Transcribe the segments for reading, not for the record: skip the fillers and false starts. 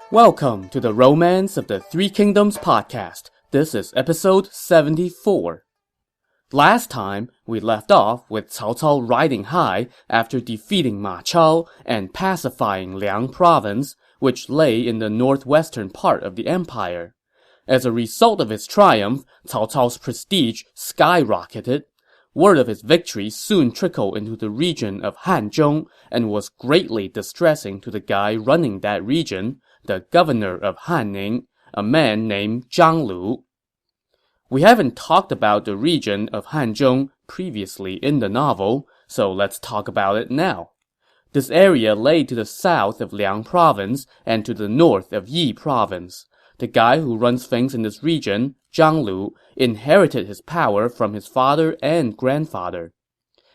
Welcome to the Romance of the Three Kingdoms podcast. This is episode 74. Last time, we left off with Cao Cao riding high after defeating Ma Chao and pacifying Liang province, which lay in the northwestern part of the empire. As a result of his triumph, Cao Cao's prestige skyrocketed. Word of his victory soon trickled into the region of Hanzhong and was greatly distressing to the guy running that region, the governor of Hanning, a man named Zhang Lu. We haven't talked about the region of Hanzhong previously in the novel, so let's talk about it now. This area lay to the south of Liang province and to the north of Yi province. The guy who runs things in this region, Zhang Lu, inherited his power from his father and grandfather.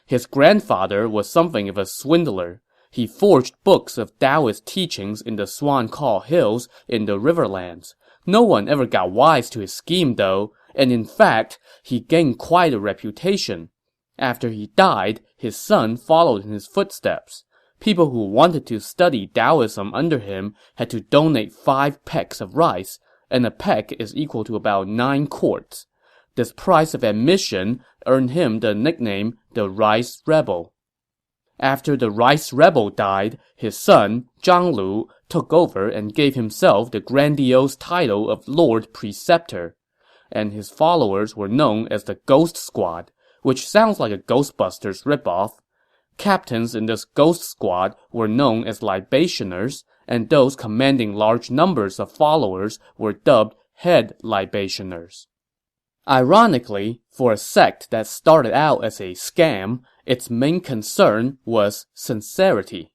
His grandfather was something of a swindler. He forged books of Taoist teachings in the Swan Call Hills in the Riverlands. No one ever got wise to his scheme, though, and in fact, he gained quite a reputation. After he died, his son followed in his footsteps. People who wanted to study Taoism under him had to donate 5 pecks of rice, and a peck is equal to about 9 quarts. This price of admission earned him the nickname the Rice Rebel. After the Rice Rebel died, his son, Zhang Lu, took over and gave himself the grandiose title of Lord Preceptor. And his followers were known as the Ghost Squad, which sounds like a Ghostbusters ripoff. Captains in this Ghost Squad were known as libationers, and those commanding large numbers of followers were dubbed head libationers. Ironically, for a sect that started out as a scam, its main concern was sincerity.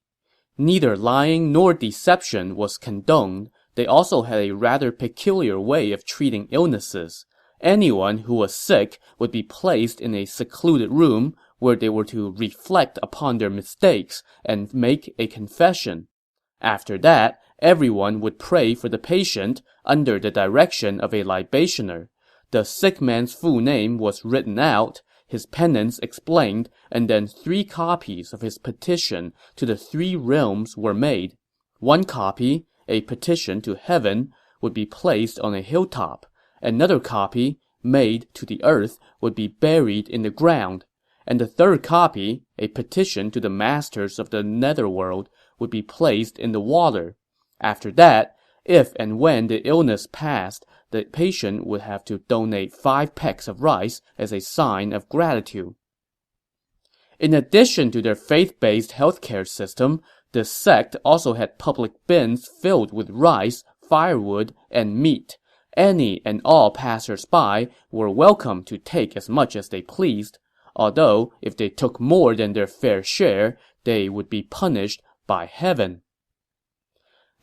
Neither lying nor deception was condoned. They also had a rather peculiar way of treating illnesses. Anyone who was sick would be placed in a secluded room where they were to reflect upon their mistakes and make a confession. After that, everyone would pray for the patient under the direction of a libationer. The sick man's full name was written out, his penance explained, and then 3 copies of his petition to the 3 realms were made. 1 copy, a petition to heaven, would be placed on a hilltop. Another copy, made to the earth, would be buried in the ground. And the 3rd copy, a petition to the masters of the netherworld, would be placed in the water. After that, if and when the illness passed, the patient would have to donate 5 pecks of rice as a sign of gratitude. In addition to their faith-based healthcare system, the sect also had public bins filled with rice, firewood, and meat. Any and all passers-by were welcome to take as much as they pleased, although if they took more than their fair share, they would be punished by heaven.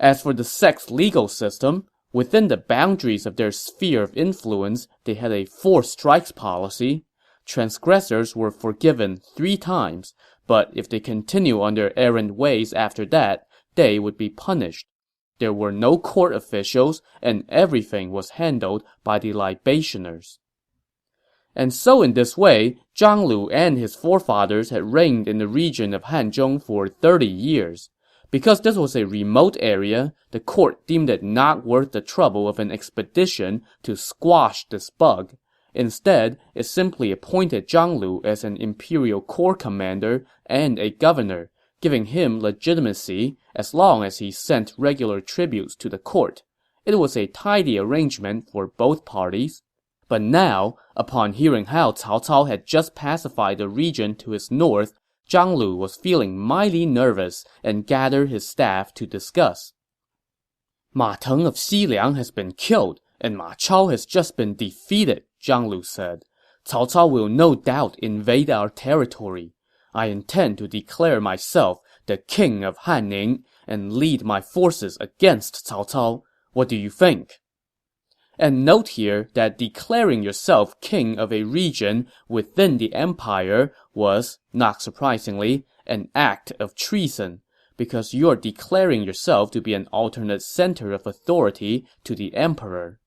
As for the sect's legal system, within the boundaries of their sphere of influence, they had a 4 strikes policy. Transgressors were forgiven 3 times, but if they continue on their errant ways after that, they would be punished. There were no court officials, and everything was handled by the libationers. And so in this way, Zhang Lu and his forefathers had reigned in the region of Hanzhong for 30 years. Because this was a remote area, the court deemed it not worth the trouble of an expedition to squash this bug. Instead, it simply appointed Zhang Lu as an imperial corps commander and a governor, giving him legitimacy as long as he sent regular tributes to the court. It was a tidy arrangement for both parties. But now, upon hearing how Cao Cao had just pacified the region to his north, Zhang Lu was feeling mighty nervous and gathered his staff to discuss. Ma Teng of Xiliang has been killed, and Ma Chao has just been defeated, Zhang Lu said. Cao Cao will no doubt invade our territory. I intend to declare myself the king of Hanning and lead my forces against Cao Cao. What do you think? And note here that declaring yourself king of a region within the empire was, not surprisingly, an act of treason, because you are declaring yourself to be an alternate center of authority to the emperor.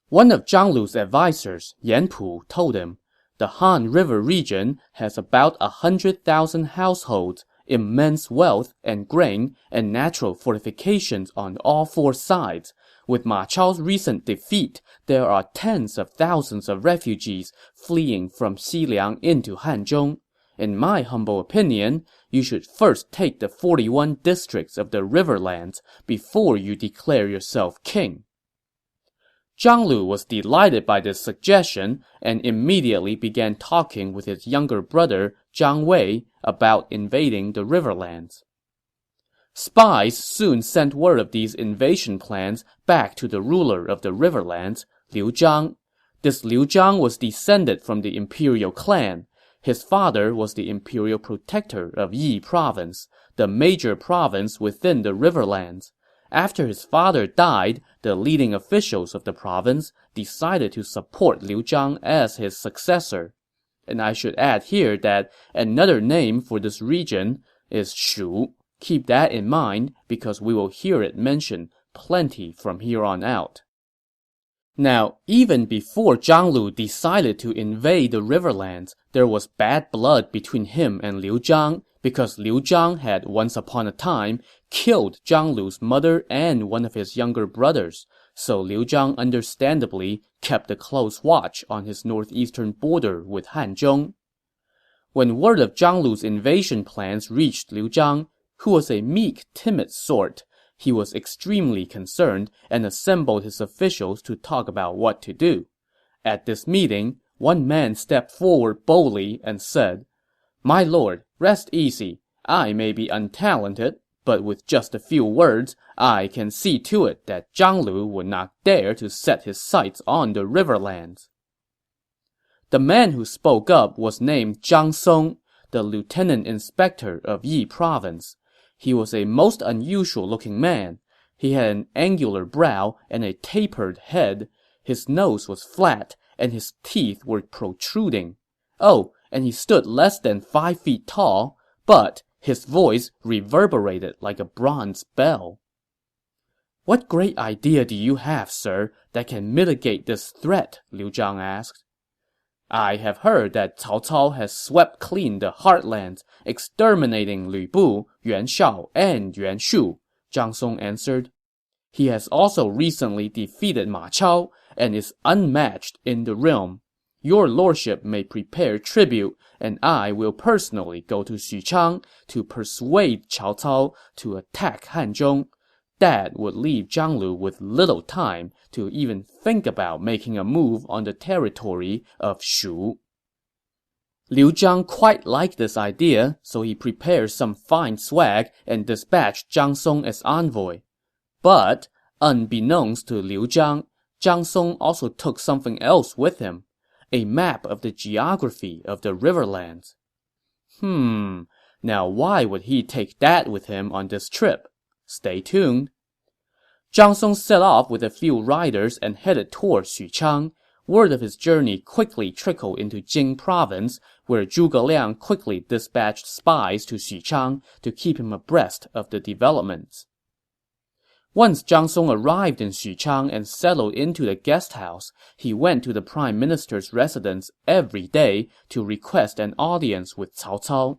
One of Zhang Lu's advisors, Yan Pu, told him, the Han River region has about 100,000 households, immense wealth and grain and natural fortifications on all four sides. With Ma Chao's recent defeat, there are tens of thousands of refugees fleeing from Xiliang into Hanzhong. In my humble opinion, you should first take the 41 districts of the riverlands before you declare yourself king. Zhang Lu was delighted by this suggestion and immediately began talking with his younger brother Zhang Wei about invading the riverlands. Spies soon sent word of these invasion plans back to the ruler of the riverlands, Liu Zhang. This Liu Zhang was descended from the imperial clan. His father was the imperial protector of Yi province, the major province within the riverlands. After his father died, the leading officials of the province decided to support Liu Zhang as his successor. And I should add here that another name for this region is Shu. Keep that in mind because we will hear it mentioned plenty from here on out. Now, even before Zhang Lu decided to invade the riverlands, there was bad blood between him and Liu Zhang, because Liu Zhang had once upon a time killed Zhang Lu's mother and one of his younger brothers, so Liu Zhang understandably kept a close watch on his northeastern border with Hanzhong. When word of Zhang Lu's invasion plans reached Liu Zhang, who was a meek, timid sort, he was extremely concerned and assembled his officials to talk about what to do. At this meeting, one man stepped forward boldly and said, "My lord, rest easy. I may be untalented, but with just a few words, I can see to it that Zhang Lu would not dare to set his sights on the riverlands." The man who spoke up was named Zhang Song, the lieutenant inspector of Yi province. He was a most unusual-looking man. He had an angular brow and a tapered head. His nose was flat, and his teeth were protruding. Oh, and he stood less than 5 feet tall, but his voice reverberated like a bronze bell. "What great idea do you have, sir, that can mitigate this threat?" Liu Zhang asked. "I have heard that Cao Cao has swept clean the heartlands, exterminating Lu Bu, Yuan Shao, and Yuan Shu," Zhang Song answered. "He has also recently defeated Ma Chao and is unmatched in the realm. Your lordship may prepare tribute, and I will personally go to Xuchang to persuade Cao Cao to attack Hanzhong. That would leave Zhang Lu with little time to even think about making a move on the territory of Shu." Liu Zhang quite liked this idea, so he prepared some fine swag and dispatched Zhang Song as envoy. But, unbeknownst to Liu Zhang, Zhang Song also took something else with him, a map of the geography of the riverlands. Now why would he take that with him on this trip? Stay tuned. Zhang Song set off with a few riders and headed toward Xuchang. Word of his journey quickly trickled into Jing province, where Zhuge Liang quickly dispatched spies to Xuchang to keep him abreast of the developments. Once Zhang Song arrived in Xuchang and settled into the guest house, he went to the prime minister's residence every day to request an audience with Cao Cao.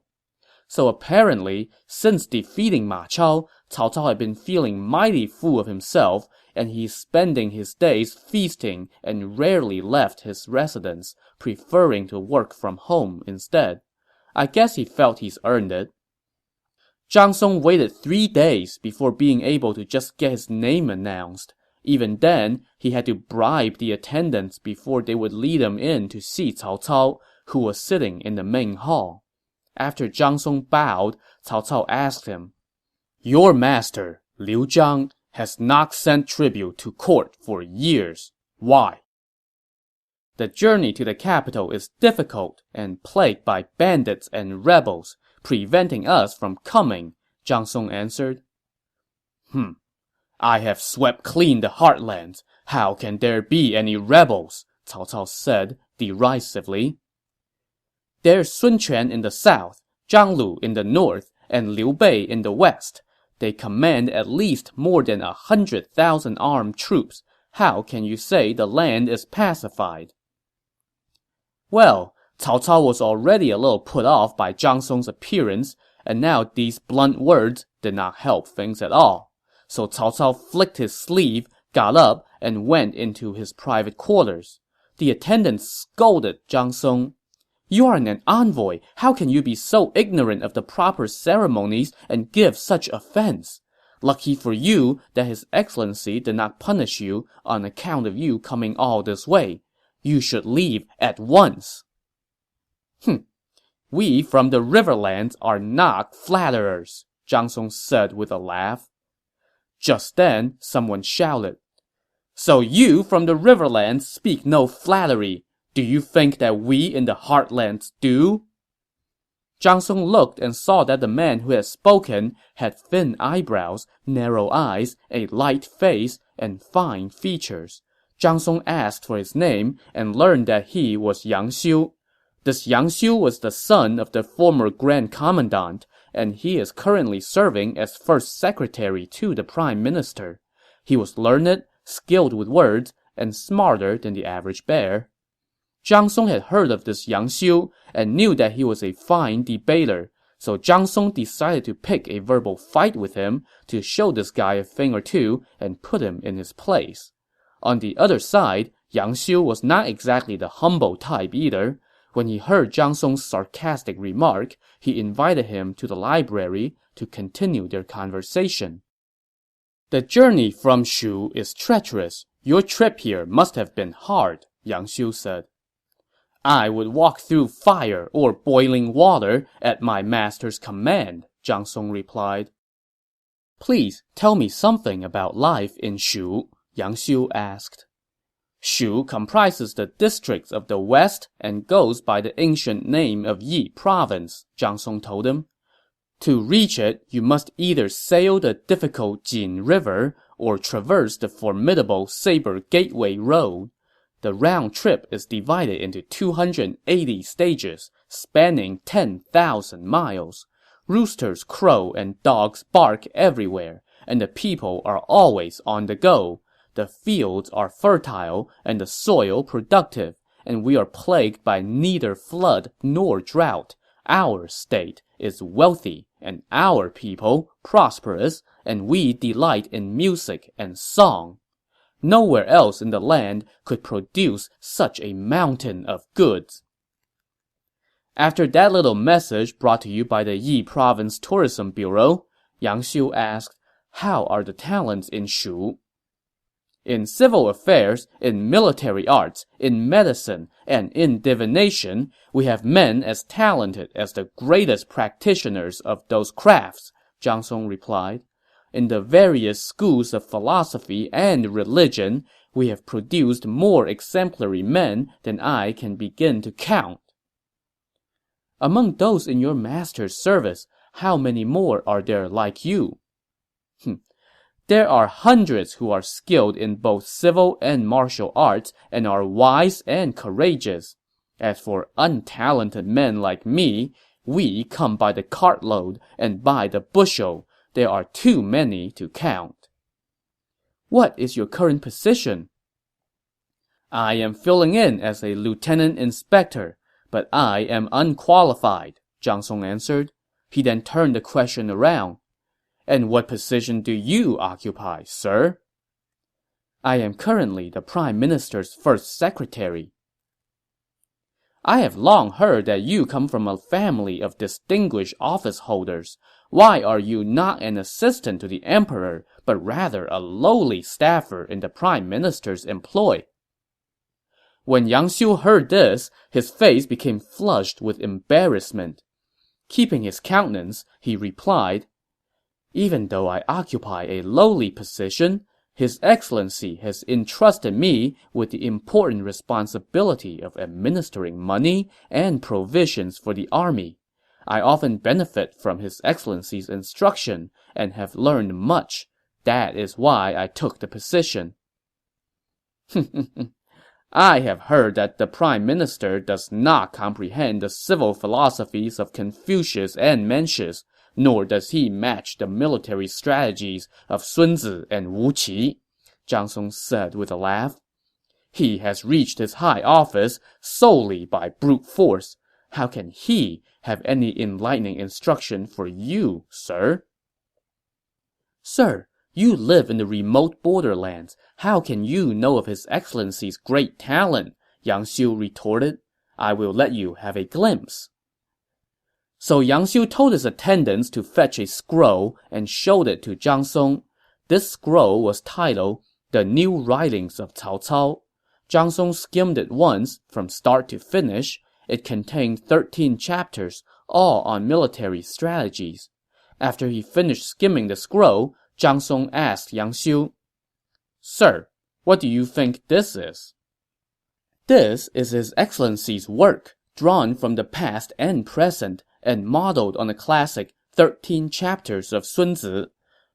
So apparently, since defeating Ma Chao, Cao Cao had been feeling mighty full of himself, and he's spending his days feasting and rarely left his residence, preferring to work from home instead. I guess he felt he's earned it. Zhang Song waited 3 days before being able to just get his name announced. Even then, he had to bribe the attendants before they would lead him in to see Cao Cao, who was sitting in the main hall. After Zhang Song bowed, Cao Cao asked him, "Your master, Liu Zhang, has not sent tribute to court for years. Why?" "The journey to the capital is difficult and plagued by bandits and rebels, preventing us from coming," Zhang Song answered. "I have swept clean the heartlands. How can there be any rebels?" Cao Cao said derisively. "There's Sun Quan in the south, Zhang Lu in the north, and Liu Bei in the west. They command at least more than 100,000 armed troops. How can you say the land is pacified?" Well, Cao Cao was already a little put off by Zhang Song's appearance, and now these blunt words did not help things at all. So Cao Cao flicked his sleeve, got up, and went into his private quarters. The attendant scolded Zhang Song. "You are an envoy. How can you be so ignorant of the proper ceremonies and give such offense? Lucky for you that His Excellency did not punish you on account of you coming all this way. You should leave at once." "We from the Riverlands are not flatterers," Zhang Song said with a laugh. Just then, someone shouted, "So you from the Riverlands speak no flattery. Do you think that we in the Heartlands do?" Zhang Song looked and saw that the man who had spoken had thin eyebrows, narrow eyes, a light face, and fine features. Zhang Song asked for his name and learned that he was Yang Xiu. This Yang Xiu was the son of the former Grand Commandant, and he is currently serving as first secretary to the prime minister. He was learned, skilled with words, and smarter than the average bear. Zhang Song had heard of this Yang Xiu and knew that he was a fine debater, so Zhang Song decided to pick a verbal fight with him to show this guy a thing or two and put him in his place. On the other side, Yang Xiu was not exactly the humble type either. When he heard Zhang Song's sarcastic remark, he invited him to the library to continue their conversation. "The journey from Shu is treacherous. Your trip here must have been hard," Yang Xiu said. "I would walk through fire or boiling water at my master's command," Zhang Song replied. "Please tell me something about life in Shu," Yang Xiu asked. "Shu comprises the districts of the west and goes by the ancient name of Yi Province," Zhang Song told him. "To reach it, you must either sail the difficult Jin River or traverse the formidable Saber Gateway Road. The round trip is divided into 280 stages, spanning 10,000 miles. Roosters crow and dogs bark everywhere, and the people are always on the go. The fields are fertile and the soil productive, and we are plagued by neither flood nor drought. Our state is wealthy, and our people prosperous, and we delight in music and song. Nowhere else in the land could produce such a mountain of goods." After that little message brought to you by the Yi Province Tourism Bureau, Yang Xiu asked, "How are the talents in Shu?" "In civil affairs, in military arts, in medicine, and in divination, we have men as talented as the greatest practitioners of those crafts," Zhang Song replied. "In the various schools of philosophy and religion, we have produced more exemplary men than I can begin to count." "Among those in your master's service, how many more are there like you?" "There are hundreds who are skilled in both civil and martial arts and are wise and courageous. As for untalented men like me, we come by the cartload and by the bushel. There are too many to count." "What is your current position?" "I am filling in as a lieutenant inspector, but I am unqualified," Zhang Song answered. He then turned the question around. "And what position do you occupy, sir?" "I am currently the Prime Minister's first secretary." "I have long heard that you come from a family of distinguished office holders. Why are you not an assistant to the emperor, but rather a lowly staffer in the Prime Minister's employ?" When Yang Xiu heard this, his face became flushed with embarrassment. Keeping his countenance, he replied, "Even though I occupy a lowly position, His Excellency has entrusted me with the important responsibility of administering money and provisions for the army. I often benefit from His Excellency's instruction and have learned much. That is why I took the position." "I have heard that the Prime Minister does not comprehend the civil philosophies of Confucius and Mencius, nor does he match the military strategies of Sun Tzu and Wu Qi," Zhang Song said with a laugh. "He has reached his high office solely by brute force. How can he have any enlightening instruction for you, sir? Sir, you live in the remote borderlands. How can you know of His Excellency's great talent? Yang Xiu retorted. I will let you have a glimpse. So Yang Xiu told his attendants to fetch a scroll and showed it to Zhang Song. This scroll was titled The New Writings of Cao Cao. Zhang Song skimmed it once, from start to finish. It contained 13 chapters, all on military strategies. After he finished skimming the scroll, Zhang Song asked Yang Xiu, Sir, what do you think this is? This is His Excellency's work, drawn from the past and present, and modeled on the classic 13 chapters of Sun Zi.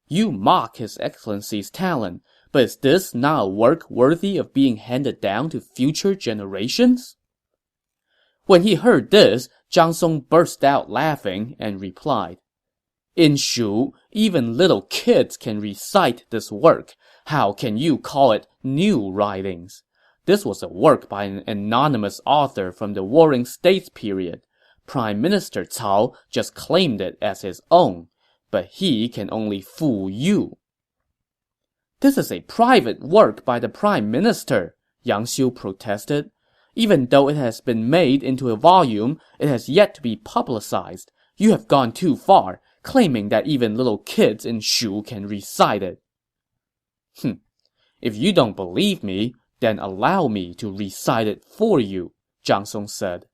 You mock His Excellency's talent, but is this not a work worthy of being handed down to future generations? When he heard this, Zhang Song burst out laughing and replied, In Shu, even little kids can recite this work. How can you call it new writings? This was a work by an anonymous author from the Warring States period. Prime Minister Cao just claimed it as his own, but he can only fool you. This is a private work by the Prime Minister, Yang Xiu protested. Even though it has been made into a volume, it has yet to be publicized. You have gone too far, claiming that even little kids in Shu can recite it. If you don't believe me, then allow me to recite it for you, Zhang Song said.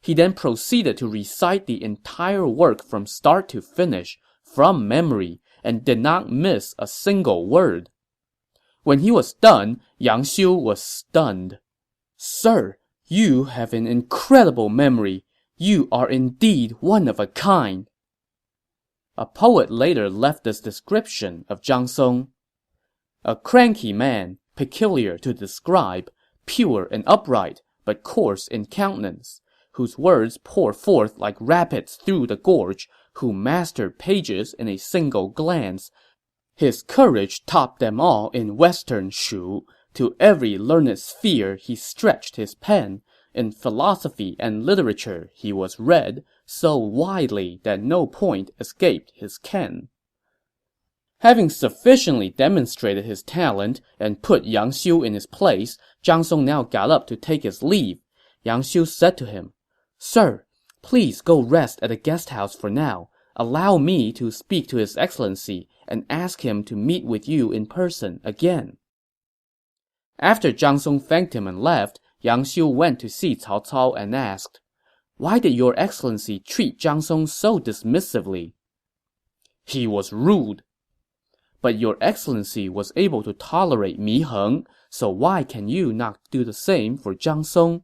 He then proceeded to recite the entire work from start to finish, from memory, and did not miss a single word. When he was done, Yang Xiu was stunned. Sir, you have an incredible memory. You are indeed one of a kind. A poet later left this description of Zhang Song. A cranky man, peculiar to describe, pure and upright, but coarse in countenance, whose words pour forth like rapids through the gorge, who mastered pages in a single glance. His courage topped them all in western Shu. To every learned sphere he stretched his pen. In philosophy and literature he was read so widely that no point escaped his ken. Having sufficiently demonstrated his talent and put Yang Xiu in his place, Zhang Song now got up to take his leave. Yang Xiu said to him, Sir, please go rest at the guest house for now. Allow me to speak to His Excellency and ask him to meet with you in person again. After Zhang Song thanked him and left, Yang Xiu went to see Cao Cao and asked, Why did your excellency treat Zhang Song so dismissively? He was rude. But your excellency was able to tolerate Mi Heng, so why can you not do the same for Zhang Song?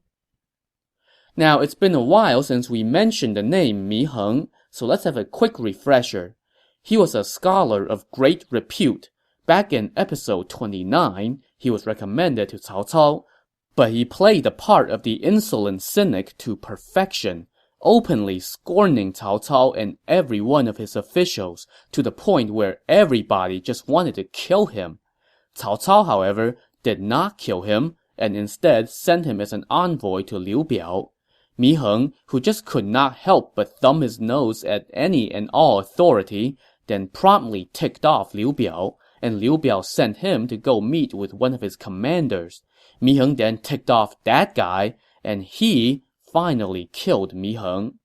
Now, it's been a while since we mentioned the name Mi Heng, so let's have a quick refresher. He was a scholar of great repute. Back in episode 29, he was recommended to Cao Cao, but he played the part of the insolent cynic to perfection, openly scorning Cao Cao and every one of his officials, to the point where everybody just wanted to kill him. Cao Cao, however, did not kill him, and instead sent him as an envoy to Liu Biao. Mi Heng, who just could not help but thumb his nose at any and all authority, then promptly ticked off Liu Biao, and Liu Biao sent him to go meet with one of his commanders. Mi Heng then ticked off that guy, and he finally killed Mi Heng.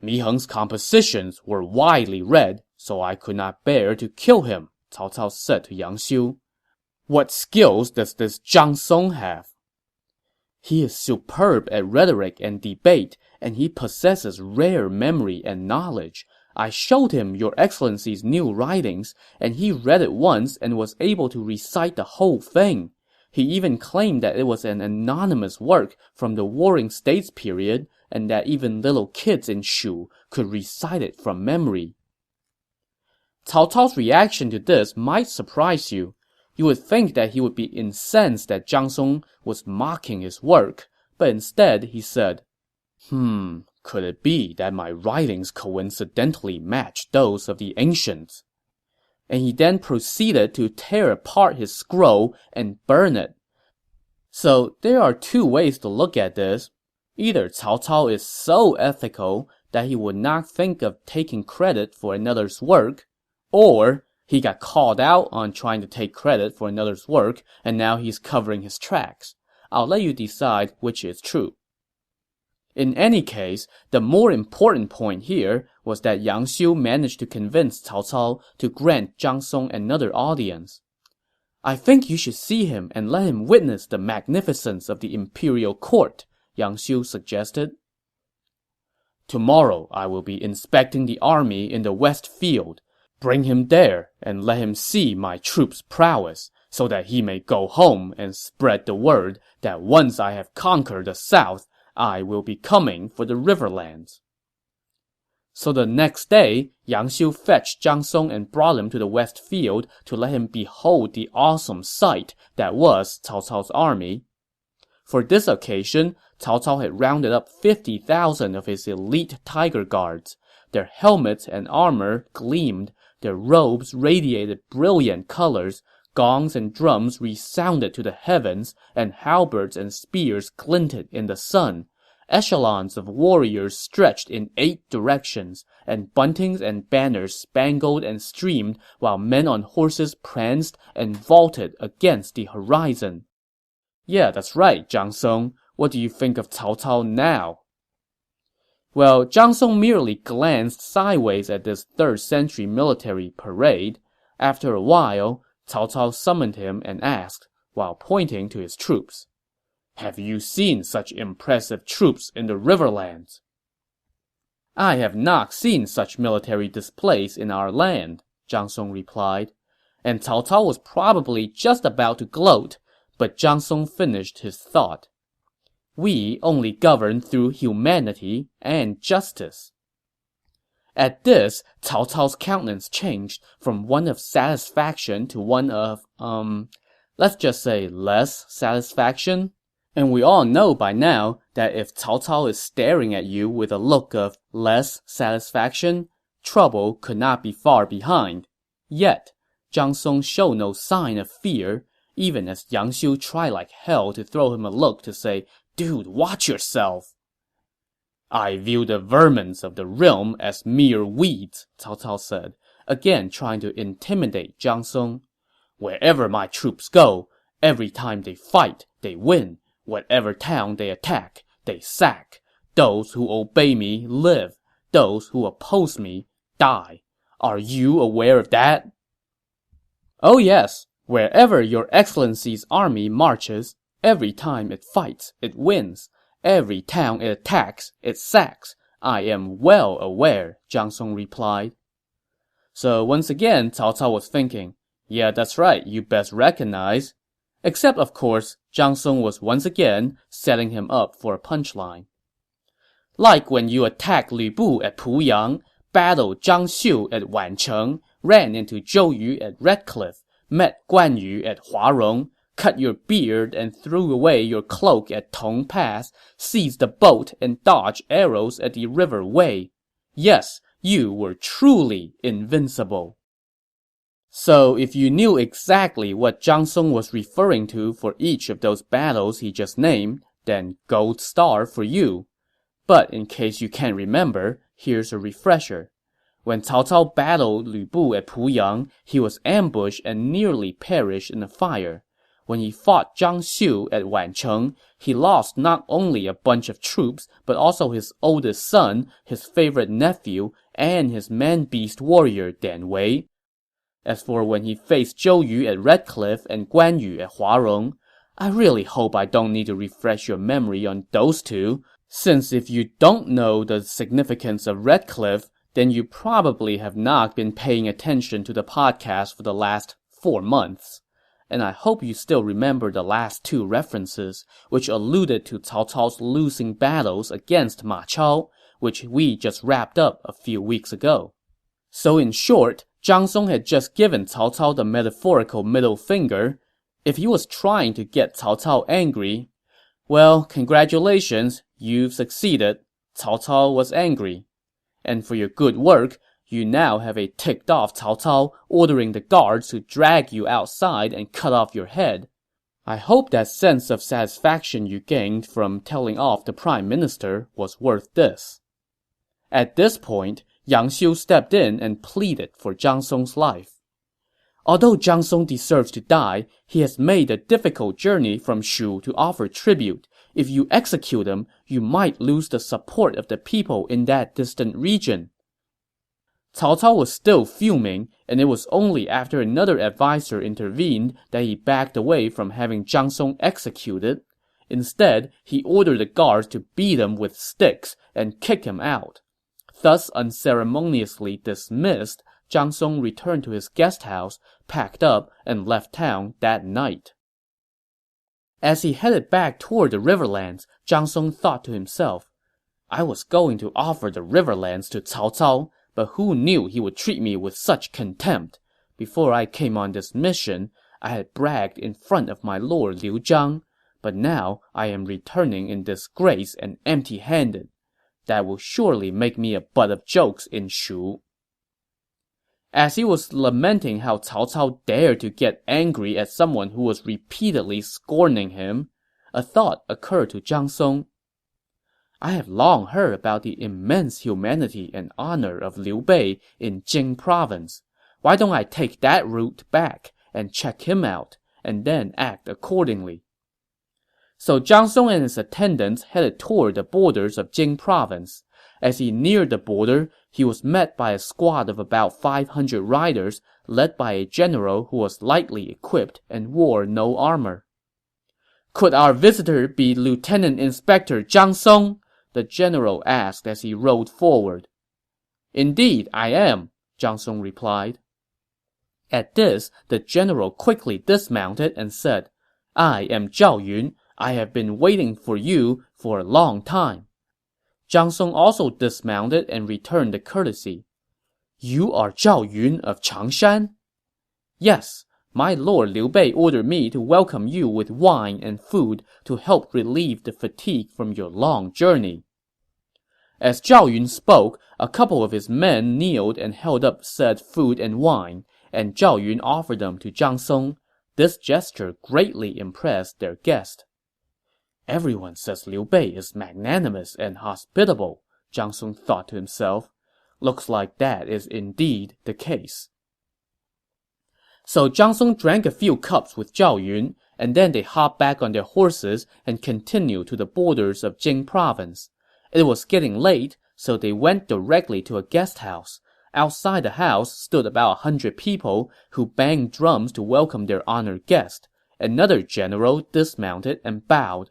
Mi Heng's compositions were widely read, so I could not bear to kill him, Cao Cao said to Yang Xiu. What skills does this Zhang Song have? He is superb at rhetoric and debate, and he possesses rare memory and knowledge. I showed him your excellency's new writings, and he read it once and was able to recite the whole thing. He even claimed that it was an anonymous work from the Warring States period, and that even little kids in Shu could recite it from memory. Cao Cao's reaction to this might surprise you. You would think that he would be incensed that Zhang Song was mocking his work, but instead he said, could it be that my writings coincidentally match those of the ancients? And he then proceeded to tear apart his scroll and burn it. So there are two ways to look at this. Either Cao Cao is so ethical that he would not think of taking credit for another's work, or he got called out on trying to take credit for another's work, and now he's covering his tracks. I'll let you decide which is true. In any case, the more important point here was that Yang Xiu managed to convince Cao Cao to grant Zhang Song another audience. I think you should see him and let him witness the magnificence of the imperial court, Yang Xiu suggested. Tomorrow I will be inspecting the army in the West Field. Bring him there and let him see my troops' prowess, so that he may go home and spread the word that once I have conquered the South, I will be coming for the Riverlands. So the next day, Yang Xiu fetched Zhang Song and brought him to the West Field to let him behold the awesome sight that was Cao Cao's army. For this occasion, Cao Cao had rounded up 50,000 of his elite tiger guards. Their helmets and armor gleamed, their robes radiated brilliant colors, gongs and drums resounded to the heavens, and halberds and spears glinted in the sun. Echelons of warriors stretched in 8 directions, and buntings and banners spangled and streamed while men on horses pranced and vaulted against the horizon. Yeah, that's right, Zhang Song. What do you think of Cao Cao now? Well, Zhang Song merely glanced sideways at this 3rd century military parade. After a while, Cao Cao summoned him and asked, while pointing to his troops, "Have you seen such impressive troops in the Riverlands?" "I have not seen such military displays in our land," Zhang Song replied. And Cao Cao was probably just about to gloat, but Zhang Song finished his thought. "We only govern through humanity and justice." At this, Cao Cao's countenance changed from one of satisfaction to one of, let's just say less satisfaction. And we all know by now that if Cao Cao is staring at you with a look of less satisfaction, trouble could not be far behind. Yet, Zhang Song showed no sign of fear, even as Yang Xiu tried like hell to throw him a look to say, "Dude, watch yourself." "I view the vermins of the realm as mere weeds," Cao Cao said, again trying to intimidate Zhang Song. "Wherever my troops go, every time they fight, they win. Whatever town they attack, they sack. Those who obey me live. Those who oppose me die. Are you aware of that?" "Oh yes. Wherever your excellency's army marches, every time it fights, it wins. Every town it attacks, it sacks. I am well aware," Zhang Song replied. So once again, Cao Cao was thinking, yeah, that's right, you best recognize. Except, of course, Zhang Song was once again setting him up for a punchline. "Like when you attacked Lu Bu at Puyang, battled Zhang Xiu at Wancheng, ran into Zhou Yu at Red Cliff, met Guan Yu at Huarong, cut your beard and threw away your cloak at Tong Pass, seized a boat and dodged arrows at the River Wei. Yes, you were truly invincible." So if you knew exactly what Zhang Song was referring to for each of those battles he just named, then gold star for you. But in case you can't remember, here's a refresher. When Cao Cao battled Lu Bu at Puyang, he was ambushed and nearly perished in a fire. When he fought Zhang Xiu at Wancheng, he lost not only a bunch of troops, but also his oldest son, his favorite nephew, and his man-beast warrior Dian Wei. As for when he faced Zhou Yu at Red Cliff and Guan Yu at Huarong, I really hope I don't need to refresh your memory on those two, since if you don't know the significance of Red Cliff, then you probably have not been paying attention to the podcast for the last 4 months. And I hope you still remember the last 2 references, which alluded to Cao Cao's losing battles against Ma Chao, which we just wrapped up a few weeks ago. So in short, Zhang Song had just given Cao Cao the metaphorical middle finger. If he was trying to get Cao Cao angry, well, congratulations, you've succeeded. Cao Cao was angry. And for your good work, you now have a ticked-off Cao Cao ordering the guards to drag you outside and cut off your head. I hope that sense of satisfaction you gained from telling off the prime minister was worth this. At this point, Yang Xiu stepped in and pleaded for Zhang Song's life. Although Zhang Song deserves to die, he has made a difficult journey from Shu to offer tribute. If you execute him, you might lose the support of the people in that distant region. Cao Cao was still fuming, and it was only after another advisor intervened that he backed away from having Zhang Song executed. Instead, he ordered the guards to beat him with sticks and kick him out. Thus unceremoniously dismissed, Zhang Song returned to his guest house, packed up, and left town that night. As he headed back toward the riverlands, Zhang Song thought to himself, I was going to offer the riverlands to Cao Cao, but who knew he would treat me with such contempt? Before I came on this mission, I had bragged in front of my lord Liu Zhang, but now I am returning in disgrace and empty-handed. That will surely make me a butt of jokes in Shu. As he was lamenting how Cao Cao dared to get angry at someone who was repeatedly scorning him, a thought occurred to Zhang Song. I have long heard about the immense humanity and honor of Liu Bei in Jing province. Why don't I take that route back and check him out, and then act accordingly? So Zhang Song and his attendants headed toward the borders of Jing province. As he neared the border, he was met by a squad of about 500 riders, led by a general who was lightly equipped and wore no armor. Could our visitor be Lieutenant Inspector Zhang Song? The general asked as he rode forward. Indeed, I am, Zhang Song replied. At this, the general quickly dismounted and said, I am Zhao Yun. I have been waiting for you for a long time. Zhang Song also dismounted and returned the courtesy. You are Zhao Yun of Changshan? Yes, my lord Liu Bei ordered me to welcome you with wine and food to help relieve the fatigue from your long journey. As Zhao Yun spoke, a couple of his men kneeled and held up said food and wine, and Zhao Yun offered them to Zhang Song. This gesture greatly impressed their guest. Everyone says Liu Bei is magnanimous and hospitable, Zhang Song thought to himself. Looks like that is indeed the case. So Zhang Song drank a few cups with Zhao Yun, and then they hopped back on their horses and continued to the borders of Jing province. It was getting late, so they went directly to a guest house. Outside the house stood about 100 people who banged drums to welcome their honored guest. Another general dismounted and bowed.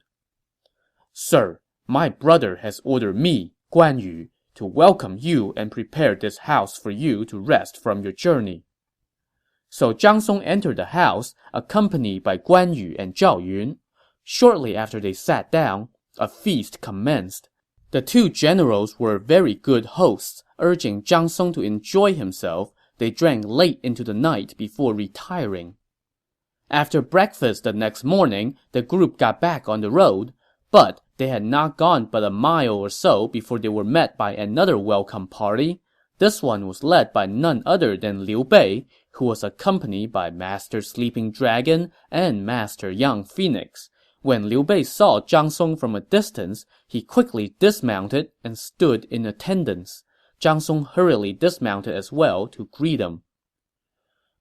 Sir, my brother has ordered me, Guan Yu, to welcome you and prepare this house for you to rest from your journey. So Zhang Song entered the house, accompanied by Guan Yu and Zhao Yun. Shortly after they sat down, a feast commenced. The two generals were very good hosts, urging Zhang Song to enjoy himself. They drank late into the night before retiring. After breakfast the next morning, the group got back on the road. But they had not gone but a mile or so before they were met by another welcome party. This one was led by none other than Liu Bei, who was accompanied by Master Sleeping Dragon and Master Young Phoenix. When Liu Bei saw Zhang Song from a distance, he quickly dismounted and stood in attendance. Zhang Song hurriedly dismounted as well to greet him.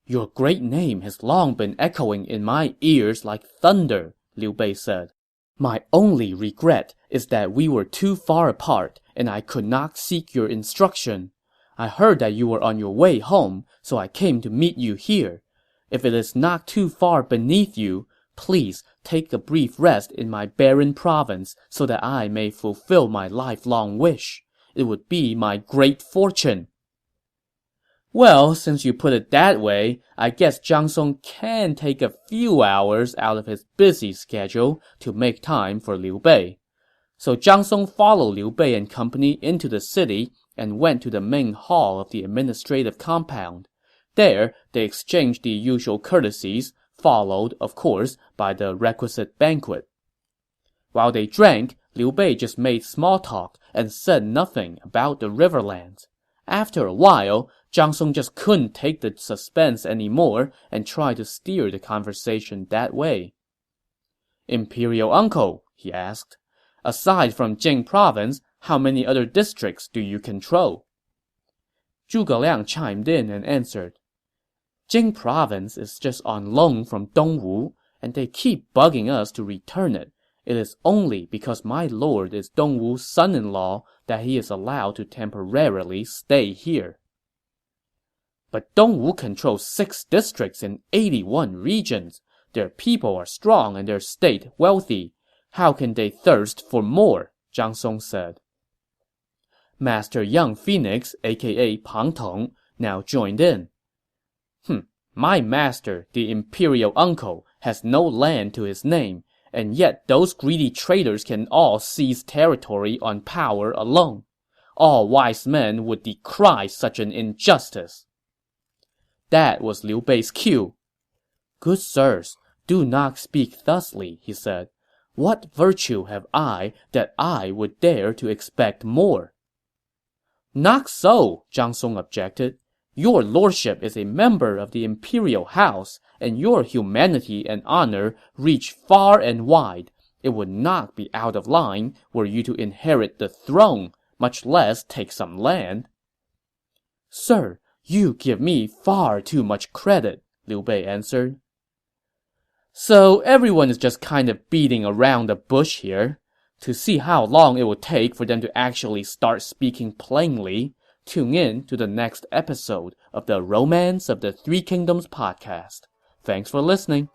Your great name has long been echoing in my ears like thunder, Liu Bei said. My only regret is that we were too far apart and I could not seek your instruction. I heard that you were on your way home, so I came to meet you here. If it is not too far beneath you, please take a brief rest in my barren province so that I may fulfill my lifelong wish. It would be my great fortune. Well, since you put it that way, I guess Zhang Song can take a few hours out of his busy schedule to make time for Liu Bei. So Zhang Song followed Liu Bei and company into the city and went to the main hall of the administrative compound. There, they exchanged the usual courtesies, followed, of course, by the requisite banquet. While they drank, Liu Bei just made small talk and said nothing about the riverlands. After a while, Zhang Song just couldn't take the suspense anymore and tried to steer the conversation that way. Imperial uncle, he asked, aside from Jing province, how many other districts do you control? Zhuge Liang chimed in and answered, Jing province is just on loan from Dongwu, and they keep bugging us to return it. It is only because my lord is Dongwu's son-in-law that he is allowed to temporarily stay here. But Dongwu controls 6 districts in 81 regions. Their people are strong and their state wealthy. How can they thirst for more? Zhang Song said. Master Young Phoenix, aka Pang Tong, now joined in. My master, the imperial uncle, has no land to his name, and yet those greedy traders can all seize territory on power alone. All wise men would decry such an injustice. That was Liu Bei's cue. Good sirs, do not speak thusly, he said. What virtue have I that I would dare to expect more? Not so, Zhang Song objected. Your lordship is a member of the imperial house, and your humanity and honor reach far and wide. It would not be out of line were you to inherit the throne, much less take some land. Sir, you give me far too much credit, Liu Bei answered. So everyone is just kind of beating around the bush here. To see how long it will take for them to actually start speaking plainly, tune in to the next episode of the Romance of the Three Kingdoms podcast. Thanks for listening.